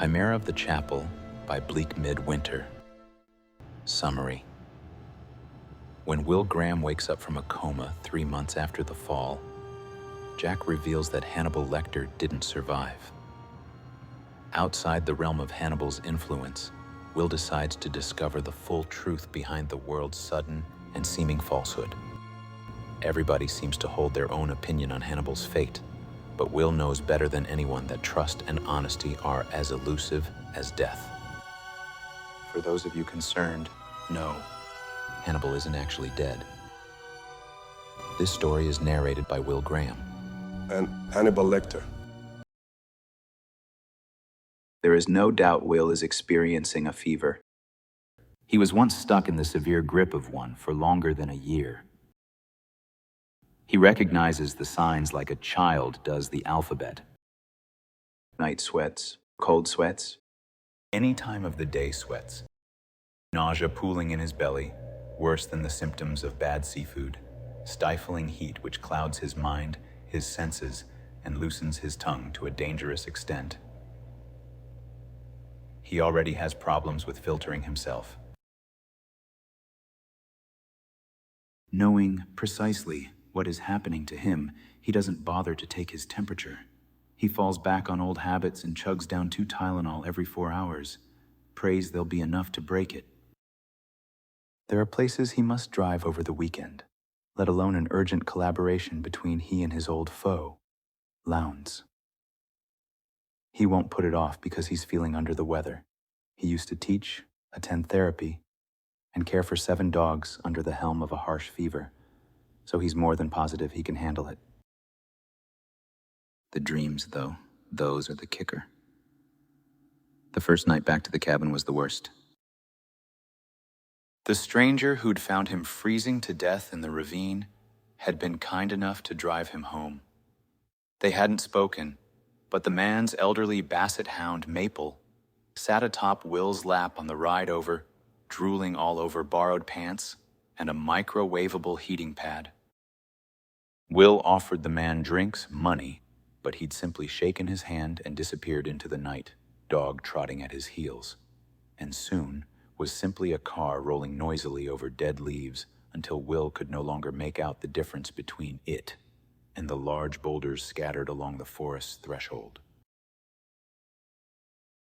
Chimera of the Chapel by Bleakmidwinter. Summary. When Will Graham wakes up from a coma 3 months after the fall, Jack reveals that Hannibal Lecter didn't survive. Outside the realm of Hannibal's influence, Will decides to discover the full truth behind the world's sudden and seeming falsehood. Everybody seems to hold their own opinion on Hannibal's fate, but Will knows better than anyone that trust and honesty are as elusive as death. For those of you concerned, no, Hannibal isn't actually dead. This story is narrated by Will Graham. And Hannibal Lecter. There is no doubt Will is experiencing a fever. He was once stuck in the severe grip of one for longer than a year. He recognizes the signs like a child does the alphabet. Night sweats, cold sweats, any time of the day sweats. Nausea pooling in his belly, worse than the symptoms of bad seafood. Stifling heat which clouds his mind, his senses, and loosens his tongue to a dangerous extent. He already has problems with filtering himself. Knowing precisely what is happening to him, he doesn't bother to take his temperature. He falls back on old habits and chugs down 2 Tylenol every 4 hours. Prays they'll be enough to break it. There are places he must drive over the weekend, let alone an urgent collaboration between he and his old foe, Lowndes. He won't put it off because he's feeling under the weather. He used to teach, attend therapy, and care for 7 dogs under the helm of a harsh fever, so he's more than positive he can handle it. The dreams, though, those are the kicker. The first night back to the cabin was the worst. The stranger who'd found him freezing to death in the ravine had been kind enough to drive him home. They hadn't spoken, but the man's elderly basset hound, Maple, sat atop Will's lap on the ride over, drooling all over borrowed pants and a microwavable heating pad. Will offered the man drinks, money, but he'd simply shaken his hand and disappeared into the night, dog trotting at his heels, and soon was simply a car rolling noisily over dead leaves until Will could no longer make out the difference between it and the large boulders scattered along the forest's threshold.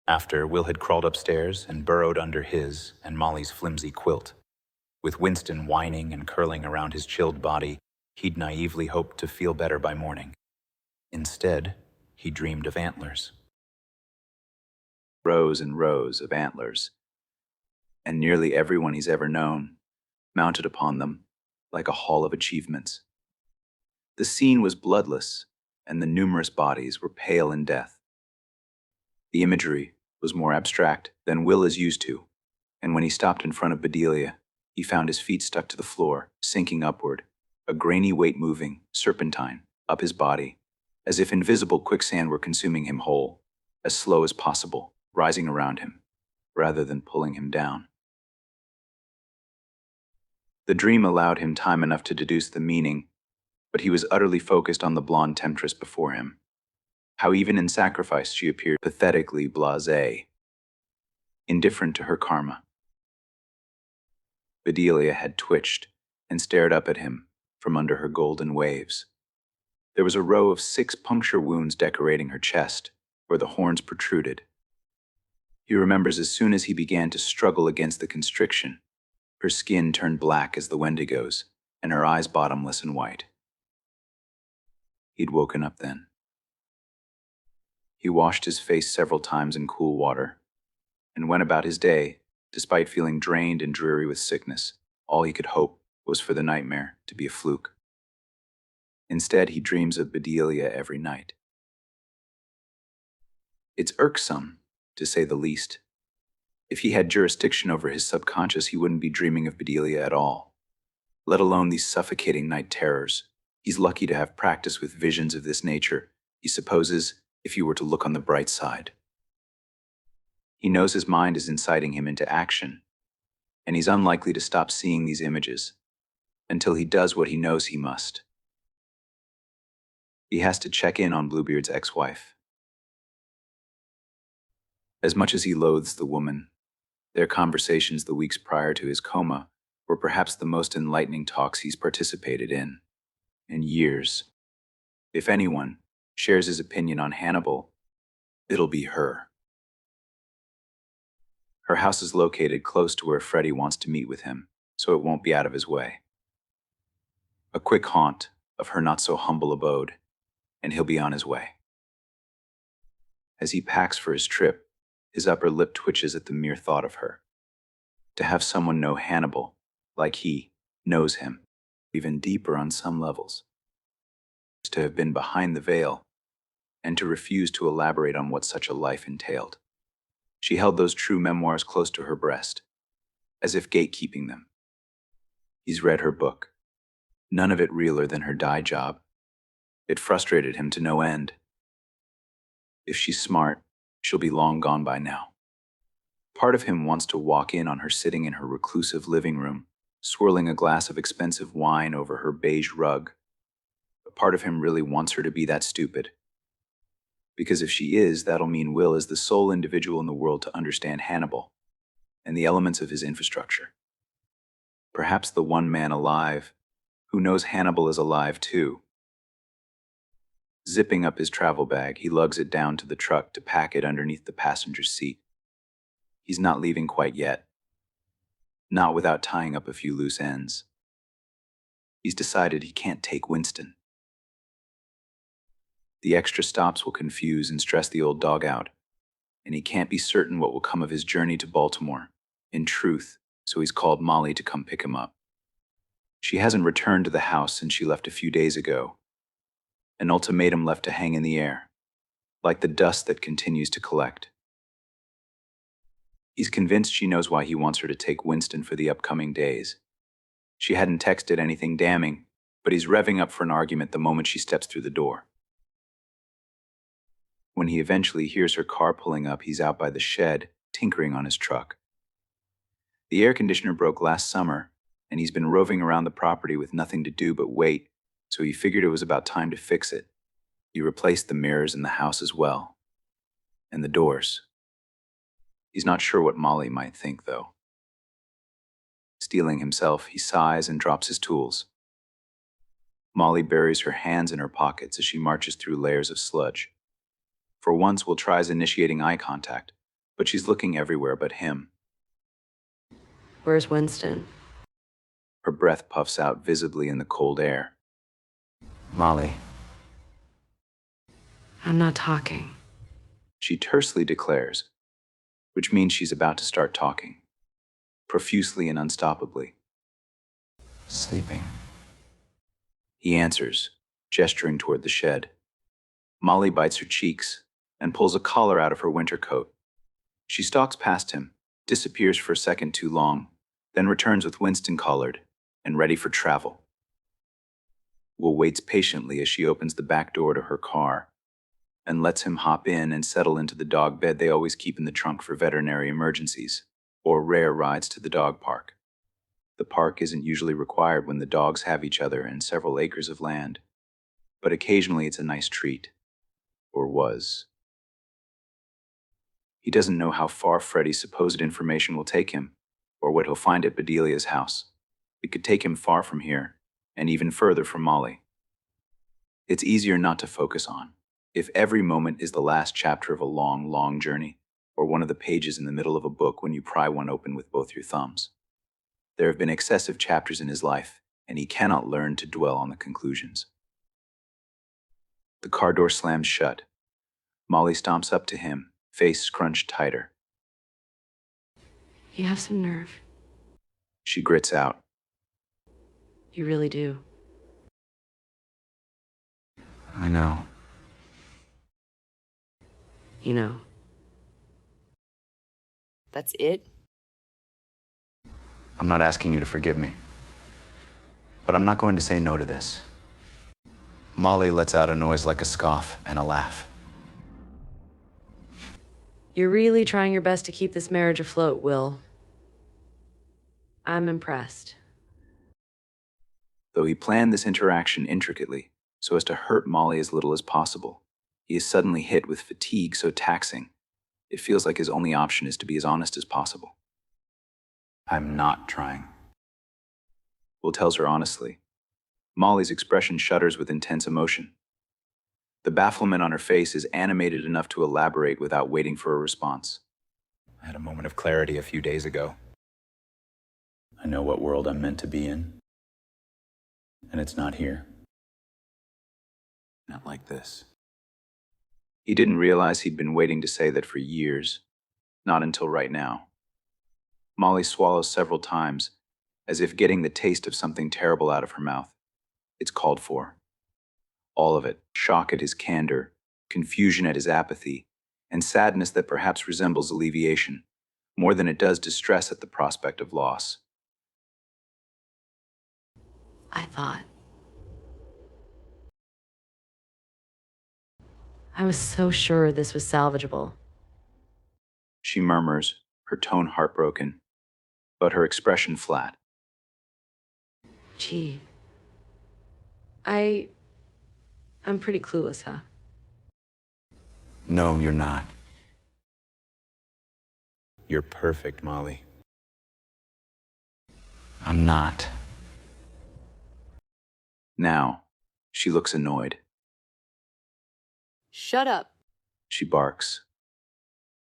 After, Will had crawled upstairs and burrowed under his and Molly's flimsy quilt. With Winston whining and curling around his chilled body, he'd naively hoped to feel better by morning. Instead, he dreamed of antlers. Rows and rows of antlers, and nearly everyone he's ever known, mounted upon them like a hall of achievements. The scene was bloodless, and the numerous bodies were pale in death. The imagery was more abstract than Will is used to, and when he stopped in front of Bedelia, he found his feet stuck to the floor, sinking upward, a grainy weight moving, serpentine, up his body, as if invisible quicksand were consuming him whole, as slow as possible, rising around him, rather than pulling him down. The dream allowed him time enough to deduce the meaning, but he was utterly focused on the blonde temptress before him. How even in sacrifice she appeared pathetically blasé, indifferent to her karma. Bedelia had twitched and stared up at him from under her golden waves. There was a row of 6 puncture wounds decorating her chest, where the horns protruded. He remembers as soon as he began to struggle against the constriction, her skin turned black as the Wendigo's, and her eyes bottomless and white. He'd woken up then. He washed his face several times in cool water, and went about his day, despite feeling drained and dreary with sickness. All he could hope was for the nightmare to be a fluke. Instead, he dreams of Bedelia every night. It's irksome, to say the least. If he had jurisdiction over his subconscious, he wouldn't be dreaming of Bedelia at all, let alone these suffocating night terrors. He's lucky to have practice with visions of this nature, he supposes, if he were to look on the bright side. He knows his mind is inciting him into action, and he's unlikely to stop seeing these images until he does what he knows he must. He has to check in on Bluebeard's ex-wife. As much as he loathes the woman, their conversations the weeks prior to his coma were perhaps the most enlightening talks he's participated in years. If anyone shares his opinion on Hannibal, it'll be her. Her house is located close to where Freddie wants to meet with him, so it won't be out of his way. A quick haunt of her not-so-humble abode, and he'll be on his way. As he packs for his trip, his upper lip twitches at the mere thought of her. To have someone know Hannibal, like he knows him, even deeper on some levels. To have been behind the veil, and to refuse to elaborate on what such a life entailed. She held those true memoirs close to her breast, as if gatekeeping them. He's read her book, none of it realer than her dye job. It frustrated him to no end. If she's smart, she'll be long gone by now. Part of him wants to walk in on her sitting in her reclusive living room, swirling a glass of expensive wine over her beige rug. But part of him really wants her to be that stupid. Because if she is, that'll mean Will is the sole individual in the world to understand Hannibal and the elements of his infrastructure. Perhaps the one man alive who knows Hannibal is alive too. Zipping up his travel bag, he lugs it down to the truck to pack it underneath the passenger's seat. He's not leaving quite yet. Not without tying up a few loose ends. He's decided he can't take Winston. The extra stops will confuse and stress the old dog out, and he can't be certain what will come of his journey to Baltimore, in truth, so he's called Molly to come pick him up. She hasn't returned to the house since she left a few days ago, an ultimatum left to hang in the air, like the dust that continues to collect. He's convinced she knows why he wants her to take Winston for the upcoming days. She hadn't texted anything damning, but he's revving up for an argument the moment she steps through the door. When he eventually hears her car pulling up, he's out by the shed, tinkering on his truck. The air conditioner broke last summer, and he's been roving around the property with nothing to do but wait, so he figured it was about time to fix it. He replaced the mirrors in the house as well, and the doors. He's not sure what Molly might think, though. Steeling himself, he sighs and drops his tools. Molly buries her hands in her pockets as she marches through layers of sludge. For once, Will tries initiating eye contact, but she's looking everywhere but him. Where's Winston? Her breath puffs out visibly in the cold air. Molly. I'm not talking. She tersely declares, which means she's about to start talking, profusely and unstoppably. Sleeping. He answers, gesturing toward the shed. Molly bites her cheeks and pulls a collar out of her winter coat. She stalks past him, disappears for a second too long, then returns with Winston collared and ready for travel. Will waits patiently as she opens the back door to her car and lets him hop in and settle into the dog bed they always keep in the trunk for veterinary emergencies or rare rides to the dog park. The park isn't usually required when the dogs have each other and several acres of land, but occasionally it's a nice treat. Or was. He doesn't know how far Freddie's supposed information will take him, or what he'll find at Bedelia's house. It could take him far from here, and even further from Molly. It's easier not to focus on, if every moment is the last chapter of a long, long journey, or one of the pages in the middle of a book when you pry one open with both your thumbs. There have been excessive chapters in his life, and he cannot learn to dwell on the conclusions. The car door slams shut. Molly stomps up to him, face scrunched tighter. You have some nerve. She grits out. You really do. I know. You know. That's it? I'm not asking you to forgive me. But I'm not going to say no to this. Molly lets out a noise like a scoff and a laugh. You're really trying your best to keep this marriage afloat, Will. I'm impressed. Though he planned this interaction intricately, so as to hurt Molly as little as possible, he is suddenly hit with fatigue so taxing It feels like his only option is to be as honest as possible. I'm not trying. Will tells her honestly. Molly's expression shudders with intense emotion. The bafflement on her face is animated enough to elaborate without waiting for a response. I had a moment of clarity a few days ago. I know what world I'm meant to be in, and it's not here. Not like this. He didn't realize he'd been waiting to say that for years, not until right now. Molly swallows several times, as if getting the taste of something terrible out of her mouth. It's called for. All of it, shock at his candor, confusion at his apathy, and sadness that perhaps resembles alleviation, more than it does distress at the prospect of loss. I thought. I was so sure this was salvageable. She murmurs, her tone heartbroken, but her expression flat. Gee. I'm pretty clueless, huh? No, you're not. You're perfect, Molly. I'm not. Now, she looks annoyed. Shut up. She barks.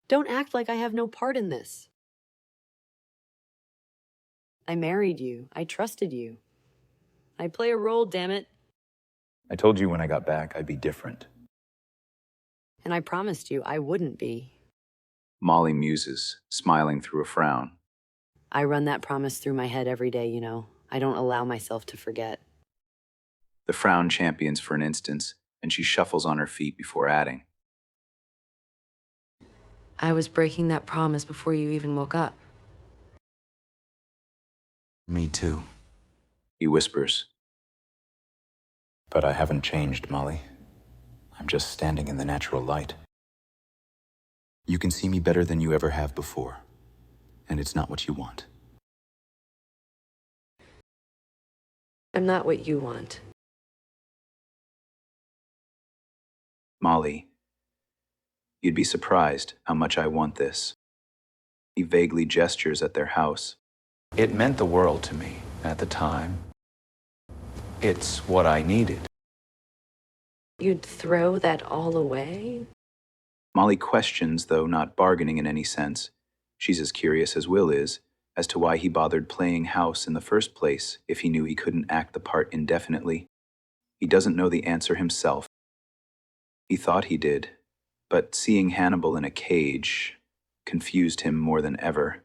Don't act like I have no part in this. I married you. I trusted you. I play a role, damn it. I told you when I got back I'd be different. And I promised you I wouldn't be. Molly muses, smiling through a frown. I run that promise through my head every day, you know. I don't allow myself to forget. The frown champions for an instant, and she shuffles on her feet before adding. I was breaking that promise before you even woke up. Me too. He whispers. But I haven't changed, Molly. I'm just standing in the natural light. You can see me better than you ever have before, and it's not what you want. I'm not what you want. Molly, you'd be surprised how much I want this. He vaguely gestures at their house. It meant the world to me at the time. It's what I needed. You'd throw that all away? Molly questions, though not bargaining in any sense. She's as curious as Will is, as to why he bothered playing house in the first place if he knew he couldn't act the part indefinitely. He doesn't know the answer himself. He thought he did, but seeing Hannibal in a cage confused him more than ever.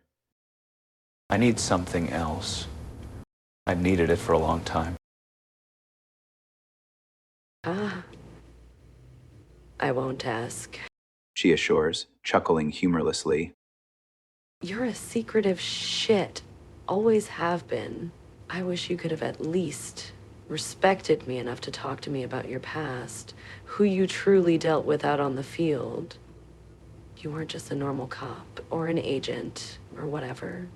I need something else. I've needed it for a long time. I won't ask. She assures, chuckling humorlessly. You're a secretive shit. Always have been. I wish you could have at least respected me enough to talk to me about your past, who you truly dealt with out on the field. You weren't just a normal cop or an agent or whatever.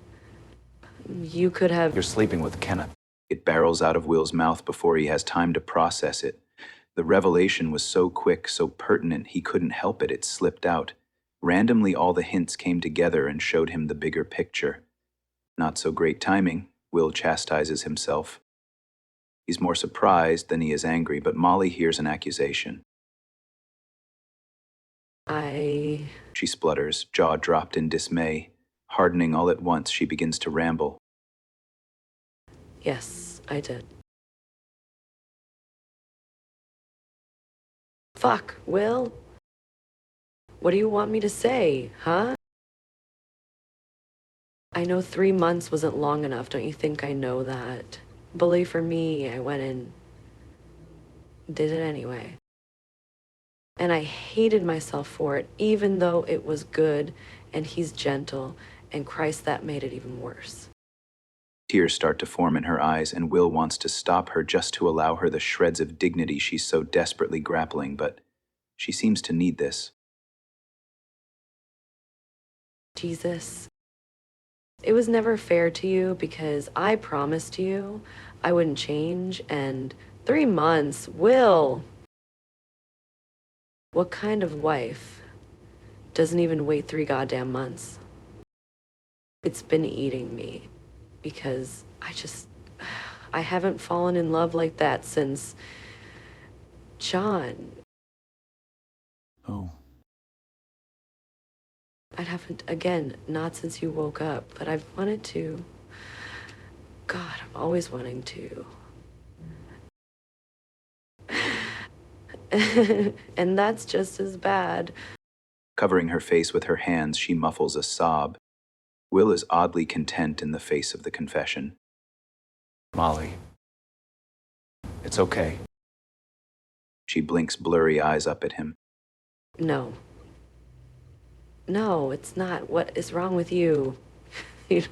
You could have... You're sleeping with Kenneth. It barrels out of Will's mouth before he has time to process it. The revelation was so quick, so pertinent, he couldn't help it. It slipped out. Randomly, all the hints came together and showed him the bigger picture. Not so great timing, Will chastises himself. He's more surprised than he is angry, but Molly hears an accusation. She splutters, jaw dropped in dismay. Hardening all at once, she begins to ramble. Yes, I did. Fuck, Will? What do you want me to say, huh? I know 3 months wasn't long enough, don't you think I know that? Believe for me, I went and did it anyway. And I hated myself for it, even though it was good, and he's gentle, and Christ, that made it even worse. Tears start to form in her eyes, and Will wants to stop her just to allow her the shreds of dignity she's so desperately grappling, but she seems to need this. Jesus, it was never fair to you because I promised you I wouldn't change, and 3 months, Will. What kind of wife doesn't even wait 3 goddamn months. It's been eating me because I haven't fallen in love like that since John. Oh. I haven't, again, not since you woke up, but I've wanted to. God, I'm always wanting to. And that's just as bad. Covering her face with her hands, she muffles a sob. Will is oddly content in the face of the confession. Molly, it's okay. She blinks blurry eyes up at him. No. No, it's not. What is wrong with you? You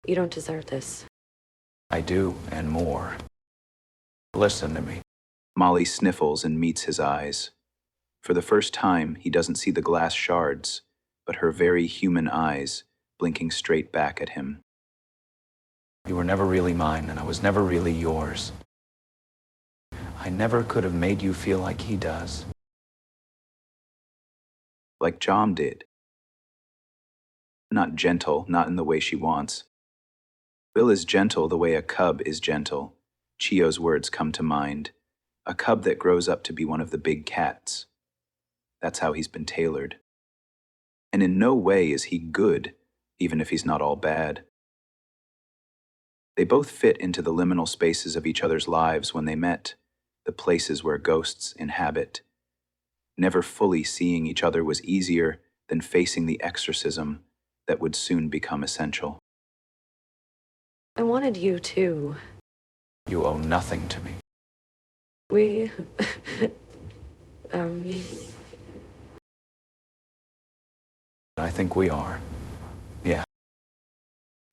don't deserve this. I do, and more. Listen to me. Molly sniffles and meets his eyes. For the first time, he doesn't see the glass shards, but her very human eyes blinking straight back at him. You were never really mine, and I was never really yours. I never could have made you feel like he does. Like John did. Not gentle, not in the way she wants. Will is gentle the way a cub is gentle. Chio's words come to mind. A cub that grows up to be one of the big cats. That's how he's been tailored. And in no way is he good, even if he's not all bad. They both fit into the liminal spaces of each other's lives when they met, the places where ghosts inhabit. Never fully seeing each other was easier than facing the exorcism that would soon become essential. I wanted you too. You owe nothing to me. We, I think we are. Yeah.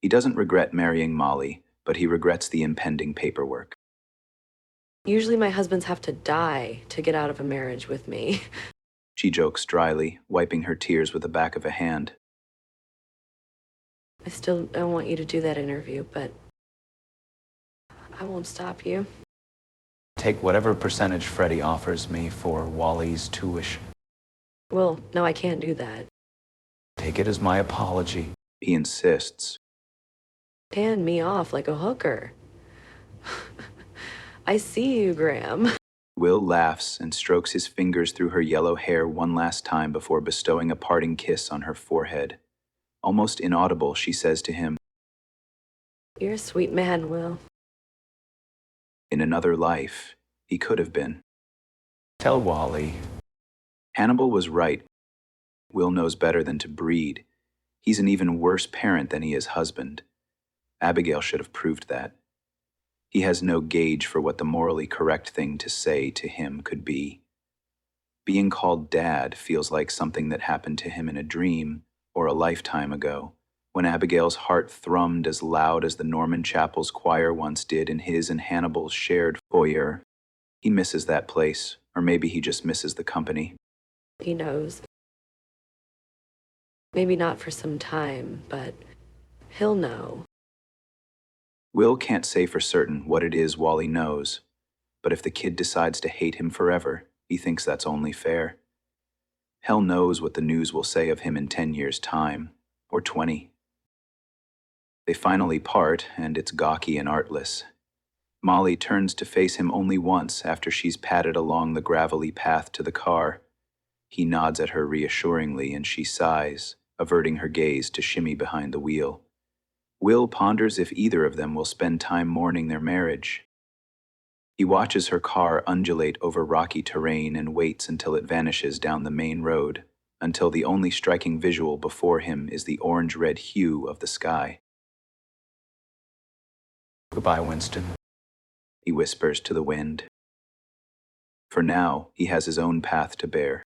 He doesn't regret marrying Molly, but he regrets the impending paperwork. Usually my husbands have to die to get out of a marriage with me. She jokes dryly, wiping her tears with the back of a hand. I still don't want you to do that interview, but I won't stop you. Take whatever percentage Freddie offers me for Wally's tuition. Well, no, I can't do that. Take it as my apology. He insists. Hand me off like a hooker. I see you, Graham. Will laughs and strokes his fingers through her yellow hair one last time before bestowing a parting kiss on her forehead. Almost inaudible, she says to him, You're a sweet man, Will. in another life, he could have been. Tell Wally. Hannibal was right. Will knows better than to breed. He's an even worse parent than he is husband. Abigail should have proved that. He has no gauge for what the morally correct thing to say to him could be. Being called dad feels like something that happened to him in a dream or a lifetime ago, when Abigail's heart thrummed as loud as the Norman Chapel's choir once did in his and Hannibal's shared foyer. He misses that place, or maybe he just misses the company. He knows. Maybe not for some time, but he'll know. Will can't say for certain what it is Wally knows, but if the kid decides to hate him forever, he thinks that's only fair. Hell knows what the news will say of him in 10 years' time, or 20. They finally part, and it's gawky and artless. Molly turns to face him only once after she's padded along the gravelly path to the car. He nods at her reassuringly, and she sighs, averting her gaze to shimmy behind the wheel. Will ponders if either of them will spend time mourning their marriage. He watches her car undulate over rocky terrain and waits until it vanishes down the main road, until the only striking visual before him is the orange-red hue of the sky. Goodbye, Winston. He whispers to the wind. For now, he has his own path to bear.